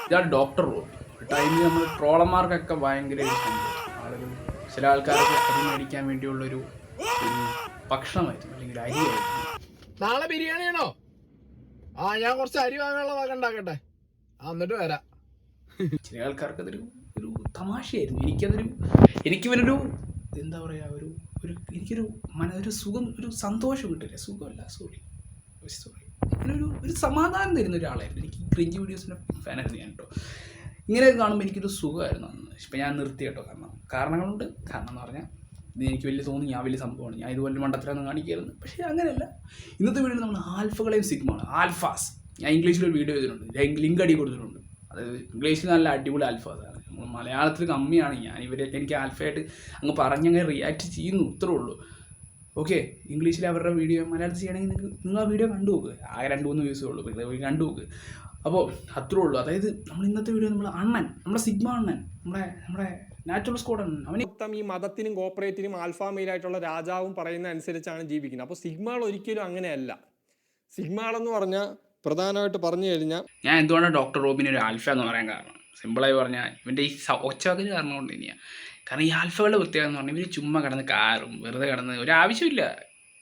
ഇതാണ് doctor Robin. ഒരു ടൈമിൽ നമ്മൾ ട്രോളന്മാർക്കൊക്കെ ഭയങ്കര ആളുകൾ ചില ആൾക്കാരൊക്കെ അരി മേടിക്കാൻ വേണ്ടിയുള്ളൊരു ഭക്ഷണമായിരുന്നു, അല്ലെങ്കിൽ അരിയായിരുന്നു. നാളെ ബിരിയാണിയാണോ? ഞാൻ കുറച്ച് അരി വാങ്ങാനുള്ള വക ഉണ്ടാക്കട്ടെ, എന്നിട്ട് വരാം. ചില ആൾക്കാർക്ക് അതൊരു ഒരു തമാശയായിരുന്നു. എനിക്കിവനൊരു എന്താ പറയുക, എനിക്കൊരു ഒരു സുഖം, ഒരു സന്തോഷം കിട്ടില്ല. സുഖമല്ല, സോറി ഒരു സമാധാനം തരുന്ന ഒരാളായിരുന്നു. എനിക്ക് ക്രിഞ്ച് വീഡിയോസിൻ്റെ ഫാനായിരുന്നു ഞാൻ കേട്ടോ. ഇങ്ങനെയൊക്കെ കാണുമ്പോൾ എനിക്കൊരു സുഖമായിരുന്നു അന്ന്. ഇപ്പം ഞാൻ നിർത്തി കേട്ടോ. കാരണങ്ങളുണ്ട്. കാരണം എന്ന് പറഞ്ഞാൽ ഇത് എനിക്ക് വലിയ തോന്നി, ഞാൻ വലിയ സംഭവമാണ്, ഞാൻ ഇതുപോലെ മണ്ടത്തിലൊന്നും കാണിക്കായിരുന്നു. പക്ഷേ അങ്ങനെയല്ല. ഇന്നത്തെ വീഡിയോയിൽ നമ്മൾ ആൽഫകളെയും സിഗ്മയാണ്, ആൽഫാസ്. ഞാൻ ഇംഗ്ലീഷിലൊരു വീഡിയോ ചെയ്തിട്ടുണ്ട്, ലിങ്ക് അടി കൊടുത്തിട്ടുണ്ട്. അതായത് ഇംഗ്ലീഷിൽ നല്ല അടിപൊളി ആൽഫാസാണ്. മലയാളത്തിൽ കമ്മിയാണ്. ഞാൻ ഇവരൊക്കെ എനിക്ക് ആൽഫയായിട്ട് അങ്ങ് പറഞ്ഞങ്ങ് റിയാക്ട് ചെയ്യുന്നു, ഇത്രേ ഉള്ളൂ. ഓക്കെ, ഇംഗ്ലീഷിൽ അവരുടെ വീഡിയോ മലയാളത്തിൽ ചെയ്യണമെങ്കിൽ നിങ്ങൾ ആ വീഡിയോ കണ്ടു നോക്ക്. ആകെ 2-3 വ്യൂസേ ഉള്ളൂ, കണ്ടു നോക്ക്. അപ്പോൾ അത്രേ ഉള്ളൂ. അതായത് നമ്മൾ ഇന്നത്തെ വീഡിയോ നമ്മൾ അണ്ണൻ, നമ്മുടെ സിഗ്മ അണ്ണൻ, നമ്മുടെ നാച്ചുറൽ സ്ക്വാഡ് അണ്ണൻ, അവന് മൊത്തം ഈ മതത്തിനും കോപ്പറേറ്റിനും ആൽഫ മെയിലായിട്ടുള്ള രാജാവും പറയുന്ന അനുസരിച്ചാണ് ജീവിക്കുന്നത്. അപ്പോൾ സിഗ്മകൾ ഒരിക്കലും അങ്ങനെയല്ല. സിഗ്മകളെന്ന് പറഞ്ഞാൽ പ്രധാനമായിട്ട് പറഞ്ഞു കഴിഞ്ഞാൽ, ഞാൻ എന്തുകൊണ്ടാണ് ഡോക്ടർ റോബിനെ ഒരു ആൽഫ എന്ന് പറയാൻ കാരണം, സിമ്പിളായി പറഞ്ഞാൽ ഇവൻ്റെ ഈ ഒച്ചവാക്കിന് കാരണം കൊണ്ട് തന്നെയാണ്. കാരണം ഈ ആൽഫകളുടെ പ്രത്യേകത എന്ന് പറഞ്ഞാൽ ഇവർ ചുമ്മാ കിടന്ന് കാറും വെറുതെ കിടന്ന് ഒരാവശ്യമില്ല.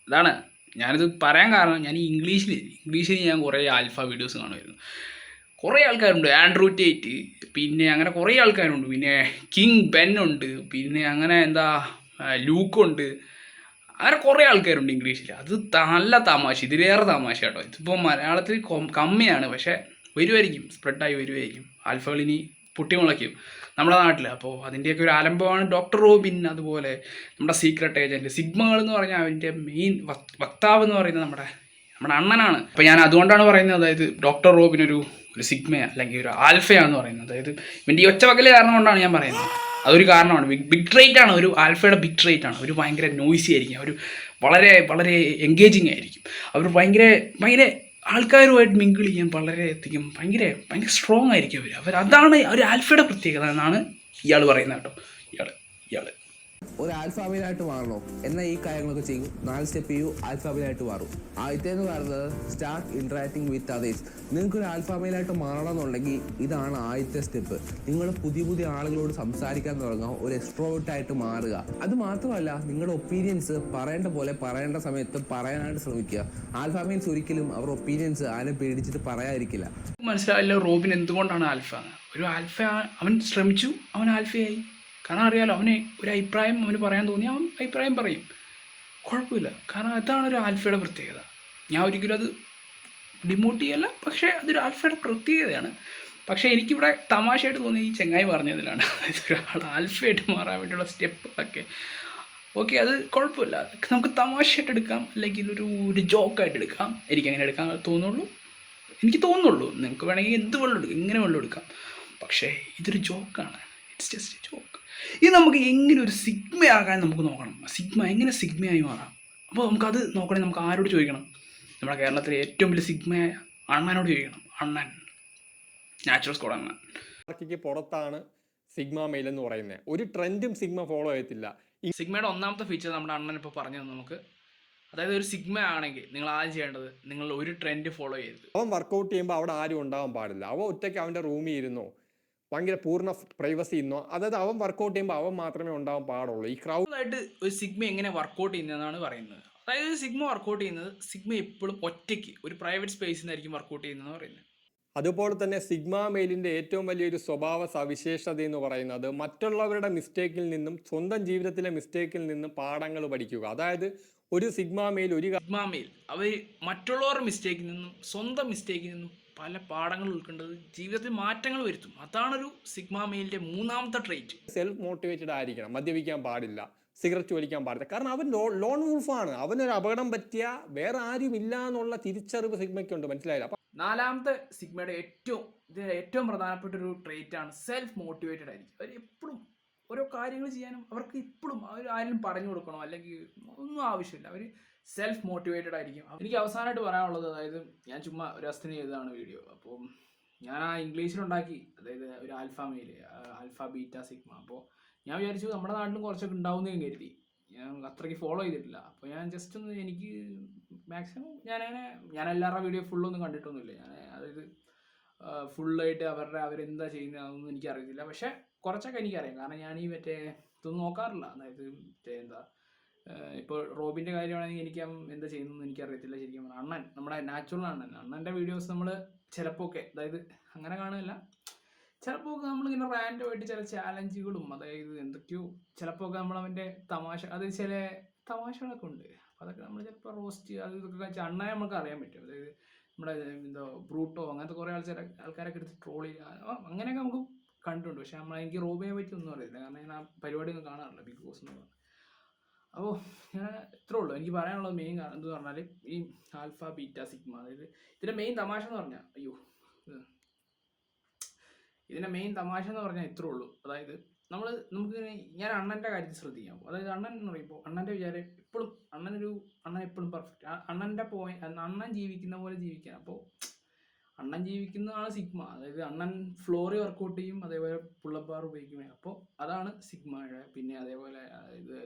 അതാണ് ഞാനിത് പറയാൻ കാരണം. ഞാൻ ഈ ഇംഗ്ലീഷിൽ ഞാൻ കുറേ ആൽഫ വീഡിയോസ് കാണുമായിരുന്നു. കുറേ ആൾക്കാരുണ്ട്, ആൻഡ്രൂ ടേറ്റ്, പിന്നെ അങ്ങനെ കുറേ ആൾക്കാരുണ്ട്, പിന്നെ കിങ് ബെൻ ഉണ്ട്, പിന്നെ അങ്ങനെ ലൂക്കുണ്ട്, അങ്ങനെ കുറേ ആൾക്കാരുണ്ട് ഇംഗ്ലീഷിൽ. അത് നല്ല തമാശ, ഇതിലേറെ തമാശ കേട്ടോ. ഇതിപ്പോൾ മലയാളത്തിൽ കമ്മിയാണ്, പക്ഷേ വരുമായിരിക്കും, സ്പ്രെഡായി വരുമായിരിക്കും. ആൽഫകളിനി പൊട്ടിമുളയ്ക്കും നമ്മുടെ നാട്ടിൽ. അപ്പോൾ അതിൻ്റെയൊക്കെ ഒരു ആലംബമാണ് ഡോക്ടർ റോബിൻ. അതുപോലെ നമ്മുടെ സീക്രട്ട് ഏജൻറ്റ് സിഗ്മകൾ എന്ന് പറഞ്ഞാൽ അതിൻ്റെ മെയിൻ വക്താവ് എന്ന് പറയുന്നത് നമ്മുടെ അണ്ണനാണ്. അപ്പോൾ ഞാൻ അതുകൊണ്ടാണ് പറയുന്നത്, അതായത് ഡോക്ടർ റോബിൻ ഒരു സിഗ്മ അല്ലെങ്കിൽ ഒരു ആൽഫയാണെന്ന് പറയുന്നത്. അതായത് ഇവൻ്റെ ഈ ഒച്ചവകല് കാരണം കൊണ്ടാണ് ഞാൻ പറയുന്നത്. അതൊരു കാരണമാണ്. ബിഗ് ട്രേറ്റ് ആണ്, ഒരു ആൽഫയുടെ ബിഗ് ട്രേറ്റ് ആണ്. അവർ ഭയങ്കര നോയ്സി ആയിരിക്കും, അവർ വളരെ വളരെ എൻഗേജിങ് ആയിരിക്കും, അവർ ഭയങ്കര ആൾക്കാരുമായിട്ട് മിങ്കിൾ ചെയ്യാൻ വളരെയധികം ഭയങ്കര സ്ട്രോങ് ആയിരിക്കും അവർ. അതാണ് ഒരു ആൽഫയുടെ പ്രത്യേകത എന്നാണ് ഇയാൾ പറയുന്നത് കേട്ടോ. ഇയാൾ ഒരു ആൽഫാബിലായിട്ട് മാറണോ എന്നാൽ ഈ കാര്യങ്ങളൊക്കെ ചെയ്യും. 4 സ്റ്റെപ്പ് ചെയ്യൂ, ആൽഫാബിലായിട്ട് മാറും. ആദ്യത്തെ എന്ന് പറയുന്നത് സ്റ്റാർട്ട് ഇന്ററാക്ടിങ് വിത്ത് അതേഴ്സ്. നിങ്ങൾക്കൊരു ആൽഫാബിലായിട്ട് മാറണമെന്നുണ്ടെങ്കിൽ ഇതാണ് ആദ്യത്തെ സ്റ്റെപ്പ്. നിങ്ങൾ പുതിയ ആളുകളോട് സംസാരിക്കാൻ തുടങ്ങുക, ഒരു എക്സ്ട്രോവേർട്ടായിട്ട് മാറുക. അത് മാത്രമല്ല, നിങ്ങളുടെ ഒപ്പീനിയൻസ് പറയേണ്ട പോലെ പറയേണ്ട സമയത്ത് പറയാനായിട്ട് ശ്രമിക്കുക. ആൽഫാബിയൻസ് ഒരിക്കലും അവർ ഒപ്പീനിയൻസ് ആരും പേടിച്ചിട്ട് പറയാതിരിക്കില്ല. മനസ്സിലായില്ല റോബിൻ എന്തുകൊണ്ടാണ് ആൽഫ. ഒരു ആൽഫ അവൻ ശ്രമിച്ചു, അവൻ ആൽഫയായി. കാരണം അറിയാലോ, അവന് ഒരു അഭിപ്രായം അവന് പറയാൻ തോന്നി, അവൻ അഭിപ്രായം പറയും, കുഴപ്പമില്ല. കാരണം അതാണ് ഒരു ആൽഫയുടെ പ്രത്യേകത. ഞാൻ ഒരിക്കലും അത് ഡിമോട്ട് ചെയ്യല്ല, പക്ഷേ അതൊരു ആൽഫയുടെ പ്രത്യേകതയാണ്. പക്ഷേ എനിക്കിവിടെ തമാശയായിട്ട് തോന്നി ഈ ചെങ്ങായി പറഞ്ഞതിലാണ്. ഒരാൾ ആൽഫയായിട്ട് മാറാൻ വേണ്ടിയുള്ള സ്റ്റെപ്പുകളൊക്കെ. ഓക്കെ, അത് കുഴപ്പമില്ല, നമുക്ക് തമാശയായിട്ട് എടുക്കാം, അല്ലെങ്കിൽ ഒരു ജോക്കായിട്ട് എടുക്കാം. എനിക്കങ്ങനെ എടുക്കാൻ എനിക്ക് തോന്നുള്ളൂ. നിങ്ങൾക്ക് വേണമെങ്കിൽ എന്ത് വെള്ളം എടുക്കാം, ഇങ്ങനെ വെള്ളം എടുക്കാം. പക്ഷേ ഇതൊരു ജോക്കാണ്, ഇറ്റ്സ് ജസ്റ്റ് എ ജോക്ക്. ഇത് നമുക്ക് എങ്ങനെ ഒരു സിഗ്മയാകാൻ നമുക്ക് നോക്കണം. എങ്ങനെ സിഗ്മയായി മാറാം. അപ്പോൾ നമുക്കത് നോക്കണമെങ്കിൽ നമുക്ക് ആരോട് ചോദിക്കണം? നമ്മുടെ കേരളത്തിലെ ഏറ്റവും വലിയ സിഗ്മയായ അണ്ണനോട് ചോദിക്കണം. അണ്ണൻ, നാച്ചുറൽ സ്ക്വാഡ് അണ്ണൻ. മാർക്കിക്ക് പുറത്താണ് സിഗ്മ മെയിൽ എന്ന് പറയുന്നത്. ഒരു ട്രെൻഡും സിഗ്മ ഫോളോ ചെയ്യത്തില്ല. സിഗ്മയുടെ ഒന്നാമത്തെ ഫീച്ചർ നമ്മുടെ അണ്ണൻ ഇപ്പോൾ പറഞ്ഞു തന്നു നമുക്ക്. അതായത് ഒരു സിഗ്മ ആണെങ്കിൽ നിങ്ങൾ ആദ്യം ചെയ്യേണ്ടത്, നിങ്ങൾ ഒരു ട്രെൻഡ് ഫോളോ ചെയ്യരുത്. അവൻ വർക്കൗട്ട് ചെയ്യുമ്പോൾ അവിടെ ആരും ഉണ്ടാവാൻ പാടില്ല. അവൻ ഒറ്റയ്ക്ക് അവൻ്റെ റൂമിൽ ഇരുന്നോ, ഭയങ്കര പൂർണ്ണ പ്രൈവസി ഇന്നോ, അതായത് അവൻ വർക്കൗട്ട് ചെയ്യുമ്പോൾ അവൻ മാത്രമേ ഉണ്ടാവാൻ പാടുള്ളൂ. ഈ ക്രൗഡായിട്ട് ഒരു സിഗ്മ എങ്ങനെ വർക്കൗട്ട് ചെയ്യുന്നതെന്നാണ് പറയുന്നത്. അതായത് സിഗ്മ വർക്കൗട്ട് ചെയ്യുന്നത്, സിഗ്മ എപ്പോഴും ഒറ്റയ്ക്ക് ഒരു പ്രൈവറ്റ് സ്പേസിൽ നിന്നായിരിക്കും വർക്കൗട്ട് ചെയ്യുന്നതെന്ന് പറയുന്നത്. അതുപോലെ തന്നെ സിഗ്മ മെയിലിൻ്റെ ഏറ്റവും വലിയൊരു സ്വഭാവ സവിശേഷത എന്ന് പറയുന്നത് മറ്റുള്ളവരുടെ മിസ്റ്റേക്കിൽ നിന്നും സ്വന്തം ജീവിതത്തിലെ മിസ്റ്റേക്കിൽ നിന്നും പാഠങ്ങൾ പഠിക്കുക. അതായത് ഒരു സിഗ്മ മെയിൽ അവർ മറ്റുള്ളവരുടെ മിസ്റ്റേക്കിൽ നിന്നും സ്വന്തം മിസ്റ്റേക്കിൽ നിന്നും പല പാഠങ്ങൾ ഉൾക്കൊണ്ടത് ജീവിതത്തിൽ മാറ്റങ്ങൾ വരുത്തും. അതാണൊരു സിഗ്മ മെയിലിൻ്റെ മൂന്നാമത്തെ ട്രേറ്റ്. സെൽഫ് മോട്ടിവേറ്റഡ് ആയിരിക്കണം, മദ്യപിക്കാൻ പാടില്ല, സിഗരറ്റ് വലിക്കാൻ പാടില്ല. കാരണം അവൻ ലോൺ വൂൾഫാണ്. അവനൊരു അപകടം പറ്റിയ വേറെ ആരും ഇല്ല എന്നുള്ള തിരിച്ചറിവ് സിഗ്മയ്ക്കുണ്ട്. മനസ്സിലായില്ല? അപ്പം നാലാമത്തെ സിഗ്മയുടെ ഏറ്റവും പ്രധാനപ്പെട്ട ഒരു ട്രേറ്റ് ആണ് സെൽഫ് മോട്ടിവേറ്റഡ് ആയിരിക്കും. അവർ എപ്പോഴും ഓരോ കാര്യങ്ങൾ ചെയ്യാനും അവർക്ക് ഇപ്പോഴും അവർ ആരും പറഞ്ഞു കൊടുക്കണോ അല്ലെങ്കിൽ ഒന്നും ആവശ്യമില്ല. അവർ സെൽഫ് മോട്ടിവേറ്റഡ് ആയിരിക്കും. എനിക്ക് അവസാനമായിട്ട് പറയാനുള്ളത്, അതായത് ഞാൻ ചുമ്മാ ഒരു അസ്ഥിനി ചെയ്തതാണ് വീഡിയോ. അപ്പോൾ ഞാൻ ആ ഇംഗ്ലീഷിലുണ്ടാക്കി, അതായത് ഒരു alpha male, alpha beta sigma. അപ്പോൾ ഞാൻ വിചാരിച്ചു നമ്മുടെ നാട്ടിലും കുറച്ചൊക്കെ ഉണ്ടാവുന്നതും കരുതി. ഞാൻ അത്രയ്ക്ക് ഫോളോ ചെയ്തിട്ടില്ല. അപ്പോൾ ഞാൻ ജസ്റ്റ് ഒന്ന്, എനിക്ക് മാക്സിമം ഞാൻ എല്ലാവരുടെ വീഡിയോ ഫുള്ളൊന്നും കണ്ടിട്ടൊന്നുമില്ല. അതായത് ഫുള്ളായിട്ട് അവരെന്താ ചെയ്യുന്നത് അതൊന്നും എനിക്കറിയത്തില്ല. പക്ഷേ കുറച്ചൊക്കെ എനിക്കറിയാം. കാരണം ഞാൻ ഈ മറ്റേ ഇതൊന്നും നോക്കാറില്ല. അതായത് മറ്റേ എന്താ ഇപ്പോൾ റോബിൻ്റെ കാര്യമാണെങ്കിൽ എനിക്ക് അവൻ എന്താ ചെയ്യുന്നതെന്ന് എനിക്കറിയത്തില്ല ശരിക്കും പറഞ്ഞാൽ. അണ്ണൻ നമ്മുടെ നാച്ചുറൽ അണ്ണൻ്റെ വീഡിയോസ് നമ്മൾ ചിലപ്പോൾ ഒക്കെ, അതായത് അങ്ങനെ കാണുകയല്ല, ചിലപ്പോൾ ഒക്കെ നമ്മളിങ്ങനെ റാൻഡമായിട്ട് ചില ചാലഞ്ചുകളും അതായത് എന്തൊക്കെയോ ചിലപ്പോൾ ഒക്കെ നമ്മൾ അവൻ്റെ തമാശ, അത് ചില തമാശകളൊക്കെ ഉണ്ട്. അപ്പോൾ അതൊക്കെ നമ്മൾ ചിലപ്പോൾ റോസ്റ്റ് അത് ഇതൊക്കെ വെച്ചാൽ അണ്ണനെ നമുക്ക് അറിയാൻ പറ്റും. അതായത് നമ്മുടെ എന്തോ ബ്രൂട്ടോ അങ്ങനത്തെ കുറേ ആൾക്കാരൊക്കെ എടുത്ത് ട്രോൾ ചെയ്യുക അങ്ങനെയൊക്കെ നമുക്ക് കണ്ടിട്ടുണ്ട്. പക്ഷെ എനിക്ക് റോബിനെ പറ്റി ഒന്നും അറിയില്ല. കാരണം ഞാൻ ആ പരിപാടിയൊന്നും കാണാറില്ല, ബിഗ് ബോസ് എന്ന് പറഞ്ഞാൽ. അപ്പോൾ ഞാൻ ഇത്രേ ഉള്ളൂ എനിക്ക് പറയാനുള്ളത്. മെയിൻ കാരണം എന്തെന്ന് പറഞ്ഞാൽ ഈ ആൽഫ ബീറ്റ സിഗ്മ, അതായത് ഇതിൻ്റെ മെയിൻ തമാശ എന്ന് പറഞ്ഞാൽ ഇതിൻ്റെ മെയിൻ തമാശ എന്ന് പറഞ്ഞാൽ ഇത്രേ ഉള്ളൂ. അതായത് നമുക്ക് ഞാൻ അണ്ണൻ്റെ കാര്യത്തിൽ ശ്രദ്ധിക്കാം. അതായത് അണ്ണൻ എന്ന് പറയുമ്പോൾ അണ്ണൻ്റെ വിചാരം എപ്പോഴും അണ്ണൻ എപ്പോഴും പെർഫെക്റ്റ്, അണ്ണൻ ജീവിക്കുന്ന പോലെ ജീവിക്കാൻ. അപ്പോൾ അണ്ണൻ ജീവിക്കുന്നതാണ് സിഗ്മ. അതായത് അണ്ണൻ ഫ്ലോറി വർക്കൗട്ട് ചെയ്യും, അതേപോലെ പുള്ളപ്പ് ബാർ ഉപയോഗിക്കും. അപ്പോൾ അതാണ് സിഗ്മയുടെ. പിന്നെ അതേപോലെ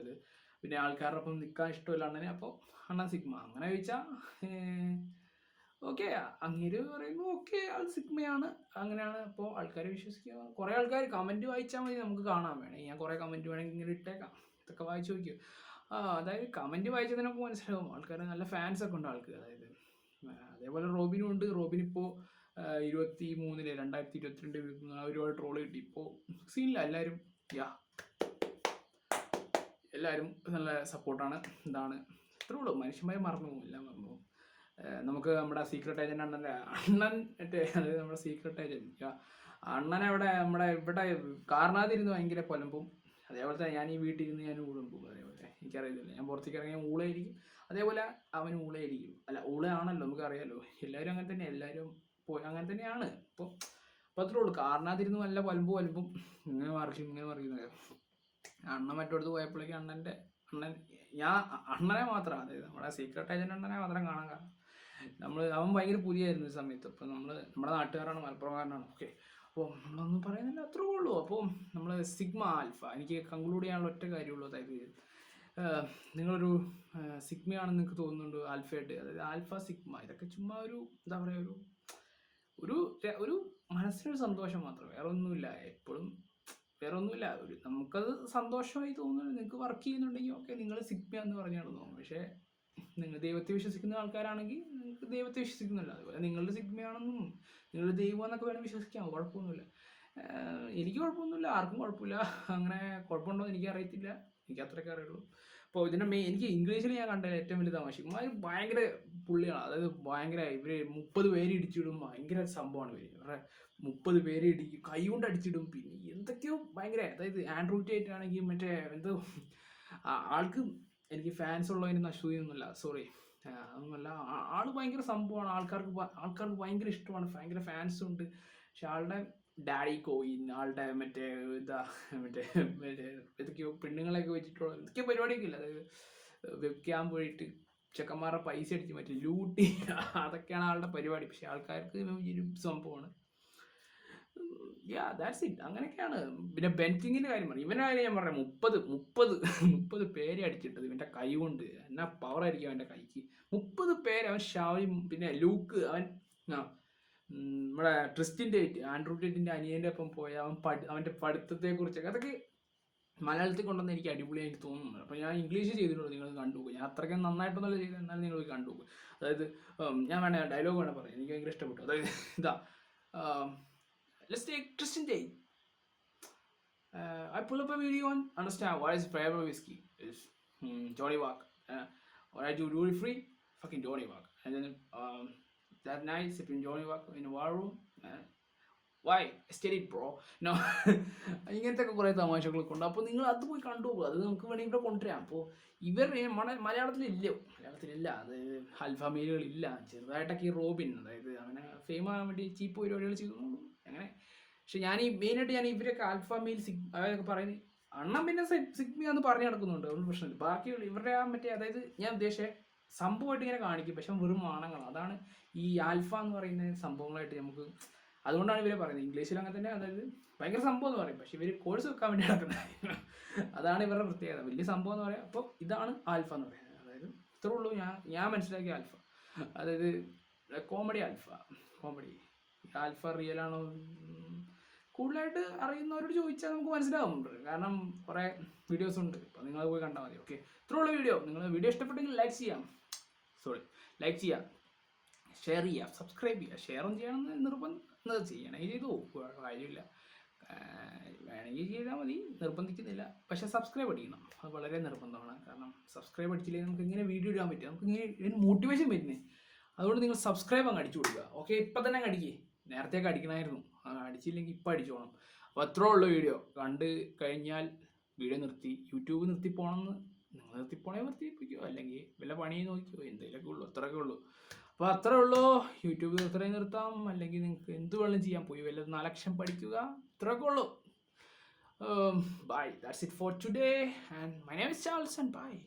പിന്നെ ആൾക്കാരുടെ ഒപ്പം നിൽക്കാൻ ഇഷ്ടമില്ല അണ്ണനെ, അപ്പോൾ അണ്ണൻ സിഗ്മ. അങ്ങനെ ചോദിച്ചാൽ ഓക്കെ, അങ്ങേര് പറയുമ്പോൾ ഓക്കെ അത് സിഗ്മയാണ്, അങ്ങനെയാണ്. അപ്പോൾ ആൾക്കാർ വിശ്വസിക്കുക. കുറേ ആൾക്കാർ കമൻറ്റ് വായിച്ചാൽ മതി, നമുക്ക് കാണാൻ വേണമെങ്കിൽ ഞാൻ കുറേ കമൻറ്റ് വേണമെങ്കിൽ ഇങ്ങനെ ഇട്ടേക്കാം, ഇതൊക്കെ വായിച്ച് നോക്കിയോ. അതായത് കമൻറ്റ് വായിച്ചതിനൊക്കെ മനസ്സിലാവും ആൾക്കാർ നല്ല ഫാൻസൊക്കെ ഉണ്ട് ആൾക്ക്. അതായത് അതേപോലെ റോബിനും ഉണ്ട്. റോബിനിപ്പോൾ 2023 ഒരുപാട് ട്രോള് കിട്ടി. ഇപ്പോൾ സീനില്ല, എല്ലാവരും നല്ല സപ്പോർട്ടാണ്. ഇതാണ് ഇത്രേ ഉള്ളൂ. മനുഷ്യന്മാരെ മറന്നു പോകും, എല്ലാം മറന്നു പോകും. നമുക്ക് നമ്മുടെ സീക്രട്ട് ഏജൻറ്റ് അണ്ണൻ അതായത് നമ്മുടെ സീക്രട്ട് ഏജൻറ്റ് അണ്ണനെ ഇവിടെ കാരണാതിരുന്ന് ഭയങ്കര കൊലമ്പും. അതേപോലെ തന്നെ ഞാൻ ഈ വീട്ടിലിരുന്ന് ഞാൻ ഊളുമ്പും. അതേപോലെ എനിക്കറിയത്തില്ല, ഞാൻ പുറത്തേക്ക് ഇറങ്ങിയാൽ ഊളായിരിക്കും, അതേപോലെ അവൻ ഊളയായിരിക്കും. അല്ല ഊളയാണല്ലോ, നമുക്കറിയാമല്ലോ. എല്ലാവരും അങ്ങനെ തന്നെ, എല്ലാവരും അങ്ങനെ തന്നെയാണ്. അപ്പോൾ അത്രേ ഉള്ളൂ. കാരണാതിരുന്ന് നല്ല കൊലമ്പും ഇങ്ങനെ മറിക്കുന്നത്. അണ്ണൻ മറ്റോടത്ത് പോയപ്പോഴേക്കും അണ്ണനെ മാത്രം, അതായത് നമ്മുടെ സീക്രട്ട് ഏജൻറ്റ് അണ്ണനെ മാത്രം കാണാൻ കാരണം അവൻ ഭയങ്കര പുതിയായിരുന്നു ഈ സമയത്ത്. അപ്പോൾ നമ്മുടെ നാട്ടുകാരാണ്, മലപ്പുറംകാരനാണ്. ഓക്കെ, അപ്പോൾ നമ്മളൊന്നും പറയുന്നില്ല, അത്രേ ഉള്ളൂ. അപ്പോൾ നമ്മൾ സിഗ്മ ആൽഫ, എനിക്ക് കൺക്ലൂഡ് ചെയ്യാനുള്ള ഒറ്റ കാര്യമുള്ളൂ. അതായത് നിങ്ങളൊരു സിഗ്മയാണെന്ന് നിങ്ങൾക്ക് തോന്നുന്നുണ്ട് ആൽഫയായിട്ട്, അതായത് ആൽഫ സിഗ്മ, ഇതൊക്കെ ചുമ്മാ ഒരു എന്താ പറയുക, ഒരു മനസ്സിനൊരു സന്തോഷം മാത്രം, വേറെ ഒന്നുമില്ല. എപ്പോഴും വേറെ ഒന്നുമില്ല. നമുക്കത് സന്തോഷമായി തോന്നുന്നു. നിങ്ങൾക്ക് വർക്ക് ചെയ്യുന്നുണ്ടെങ്കിൽ ഓക്കെ, നിങ്ങൾ സിഗ്മ എന്ന് പറഞ്ഞാണ് തോന്നുന്നു. പക്ഷേ നിങ്ങൾ ദൈവത്തെ വിശ്വസിക്കുന്ന ആൾക്കാരാണെങ്കിൽ നിങ്ങൾക്ക് ദൈവത്തെ വിശ്വസിക്കുന്നില്ല. അതുപോലെ നിങ്ങളുടെ സിഗ്മയാണെന്നും നിങ്ങളുടെ ദൈവം എന്നൊക്കെ വേണം വിശ്വസിക്കാം, കുഴപ്പമൊന്നുമില്ല. എനിക്ക് കുഴപ്പമൊന്നുമില്ല, ആർക്കും കുഴപ്പമില്ല. അങ്ങനെ കുഴപ്പമുണ്ടോ എന്ന് എനിക്കറിയത്തില്ല, എനിക്ക് അത്രയൊക്കെ അറിയുള്ളൂ. അപ്പോൾ ഇതിൻ്റെ എനിക്ക് ഇംഗ്ലീഷിൽ ഞാൻ കണ്ടത് ഏറ്റവും വലിയ തമാശ, ഭയങ്കര പുള്ളിയാണ്. അതായത് ഭയങ്കര ഇവർ 30 പേര് ഇടിച്ചിടും, ഭയങ്കര സംഭവമാണ് ഇവർ. ഇവരുടെ 30 പേര് ഇടിക്കും, കൈ കൊണ്ട് അടിച്ചിടും, പിന്നെ എന്തൊക്കെയോ ഭയങ്കര. അതായത് ആൻഡ്രൂ ടേറ്റ് ആണെങ്കിൽ മറ്റേ എന്തോ ആൾക്ക്, എനിക്ക് ഫാൻസ് ഉള്ളതിന് അസൂയൊന്നുമില്ല, സോറി, അതൊന്നുമല്ല. ആൾ ഭയങ്കര സംഭവമാണ്, ആൾക്കാർക്ക് ഭയങ്കര ഇഷ്ടമാണ്, ഭയങ്കര ഫാൻസും ഉണ്ട്. പക്ഷെ ആളുടെ ഡാഡി കോയിൻ, ആളുടെ മറ്റേ ഇതൊക്കെയോ പെണ്ണുങ്ങളെയൊക്കെ വെച്ചിട്ടുള്ള ഇതൊക്കെ പരിപാടിയൊക്കെ ഇല്ല. അതായത് വെക്കാൻ പോയിട്ട് ചെക്കന്മാരുടെ പൈസ അടിച്ച് മറ്റേ ലൂട്ടി, അതൊക്കെയാണ് ആളുടെ പരിപാടി. പക്ഷെ ആൾക്കാർക്ക് ഒരു സംഭവമാണ്. ദാറ്റ്സ് ഇറ്റ്, അങ്ങനെയൊക്കെയാണ്. പിന്നെ ബെൻറ്റിങ്ങിൻ്റെ കാര്യം പറഞ്ഞു, ഇവൻ്റെ കാര്യം ഞാൻ പറയാം. 30 പേരെ അടിച്ചിട്ടത് ഇവൻ്റെ കൈ കൊണ്ട്. എന്നാ പവറായിരിക്കും അവൻ്റെ കൈക്ക്. 30 പേര്. അവൻ ഷാവിയും പിന്നെ ലൂക്ക്, അവൻ നമ്മുടെ ട്രിസ്റ്റിൻ ടേറ്റ്, ആൻഡ്രൂ ടേറ്റിൻ്റെ അനിയൻ്റെ ഒപ്പം പോയ അവൻ്റെ പഠിത്തത്തെക്കുറിച്ചൊക്കെ, അതൊക്കെ മലയാളത്തിൽ കൊണ്ടുവന്ന് എനിക്ക് അടിപൊളിയായിട്ട് തോന്നുന്നു. അപ്പോൾ ഞാൻ ഇംഗ്ലീഷ് ചെയ്തിട്ടുള്ളൂ, നിങ്ങൾ കണ്ടുപോകും. ഞാൻ അത്രയ്ക്കും നന്നായിട്ടൊന്നുമല്ല ചെയ്തത്, എന്നാലും നിങ്ങൾ കണ്ടുപോകും. അതായത് ഞാൻ ഡയലോഗ് വേണം പറയാം, എനിക്ക് ഭയങ്കര ഇഷ്ടപ്പെട്ടു. അതായത് let's take Tristan Day. I pull up a video and understand what his favorite whiskey is. Johnny Walker. What I do duty free, fucking Johnny Walker. And then that night, sipping Johnny Walker in the war room. Why? Steady bro. No. ഇങ്ങനത്തെ ഒക്കെ കുറേ തമാശകളൊക്കെ ഉണ്ട്. അപ്പോൾ നിങ്ങൾ അത് പോയി കണ്ടുപോകും. അത് നമുക്ക് വേണമെങ്കിൽ ഇവിടെ കൊണ്ടുവരാം. അപ്പോൾ മലയാളത്തിലില്ല. അതായത് ആൽഫാമേലുകളില്ല. ചെറുതായിട്ടൊക്കെ ഈ റോബിൻ, അതായത് അങ്ങനെ ഫെയിം ആകാൻ വേണ്ടി ചീപ്പ് പരിപാടികൾ ചെയ്തു അങ്ങനെ. പക്ഷെ മെയിനായിട്ട് ഞാൻ ഇവരൊക്കെ ആൽഫാമേൽ അതൊക്കെ പറയുന്നത്, അണ്ണൻ പിന്നെ സിഗ്മ എന്ന് പറഞ്ഞു നടക്കുന്നുണ്ട്, അതൊന്നും പ്രശ്നമില്ല. ബാക്കിയുള്ള ഇവരുടെ മറ്റേ, അതായത് ഞാൻ ഉദ്ദേശിച്ച സംഭവമായിട്ട് ഇങ്ങനെ കാണിക്കും, പക്ഷെ വെറും ആണങ്ങളാണ്. അതാണ് ഈ ആൽഫ എന്ന് പറയുന്ന സംഭവങ്ങളായിട്ട് നമുക്ക്, അതുകൊണ്ടാണ് ഇവരെ പറയുന്നത്. ഇംഗ്ലീഷിൽ അങ്ങനെ തന്നെ, അതായത് ഭയങ്കര സംഭവം എന്ന് പറയും, പക്ഷെ ഇവർ കോഴ്സ് വെക്കാൻ വേണ്ടി നടക്കുന്നത്. അതാണ് ഇവരുടെ പ്രത്യേകത, വലിയ സംഭവം എന്ന് പറയാം. അപ്പോൾ ഇതാണ് ആൽഫ എന്ന് പറയുന്നത്. അതായത് ഇത്രേ ഉള്ളൂ ഞാൻ മനസ്സിലാക്കിയ ആൽഫ. അതായത് comedy alpha, comedy alpha real ആണോ കൂടുതലായിട്ട് അറിയുന്നവരോട് ചോദിച്ചാൽ നമുക്ക് മനസ്സിലാവുന്നുണ്ട്. കാരണം കുറേ വീഡിയോസ് ഉണ്ട്, അപ്പോൾ നിങ്ങൾ പോയി കണ്ടാൽ മതി. ഓക്കെ, ഇത്രയുള്ള വീഡിയോ. നിങ്ങൾ വീഡിയോ ഇഷ്ടപ്പെട്ടെങ്കിൽ ലൈക്ക് ചെയ്യാം, ഷെയർ ചെയ്യാം, സബ്സ്ക്രൈബ് ചെയ്യുക. ഷെയറും ചെയ്യണമെന്ന് നിർബന്ധം ചെയ്യണമെങ്കിൽ ചെയ്തു കാര്യമില്ല, വേണമെങ്കിൽ ചെയ്താൽ മതി, നിർബന്ധിക്കുന്നില്ല. പക്ഷേ സബ്സ്ക്രൈബ് അടിക്കണം, അത് വളരെ നിർബന്ധമാണ്. കാരണം സബ്സ്ക്രൈബ് അടിച്ചില്ലെങ്കിൽ നമുക്ക് ഇങ്ങനെ വീഡിയോ ഇടാൻ പറ്റും, നമുക്ക് ഇങ്ങനെ മോട്ടിവേഷൻ വരുന്നേ. അതുകൊണ്ട് നിങ്ങൾ സബ്സ്ക്രൈബ് അങ്ങ് അടിച്ചു കൊടുക്കുക. ഓക്കെ, ഇപ്പം തന്നെ അങ്ങ് അടിക്കേ, നേരത്തെയൊക്കെ അടിക്കണമായിരുന്നു, അടിച്ചില്ലെങ്കിൽ ഇപ്പം അടിച്ചു പോകണം. അപ്പോൾ അത്രേ ഉള്ളൂ വീഡിയോ. കണ്ട് കഴിഞ്ഞാൽ വീഡിയോ നിർത്തി, യൂട്യൂബ് നിർത്തിപ്പോണമെന്ന് നിങ്ങൾ നിർത്തിപ്പോണേ നിർത്തിപ്പിക്കുമോ, അല്ലെങ്കിൽ വല്ല പണി നോക്കിയോ, എന്തെങ്കിലുമൊക്കെ ഉള്ളൂ, അത്രയൊക്കെ ഉള്ളൂ. അപ്പോൾ അത്രേ ഉള്ളൂ. യൂട്യൂബ് ഇത്രയും നിർത്താം, അല്ലെങ്കിൽ നിങ്ങൾക്ക് എന്ത് വേണം ചെയ്യാൻ, പോയി വല്ല 4 അക്ഷരം പഠിക്കുക, ഇത്രയൊക്കെ ഉള്ളൂ. Bye. That's it for today. And my name is Charles, and bye.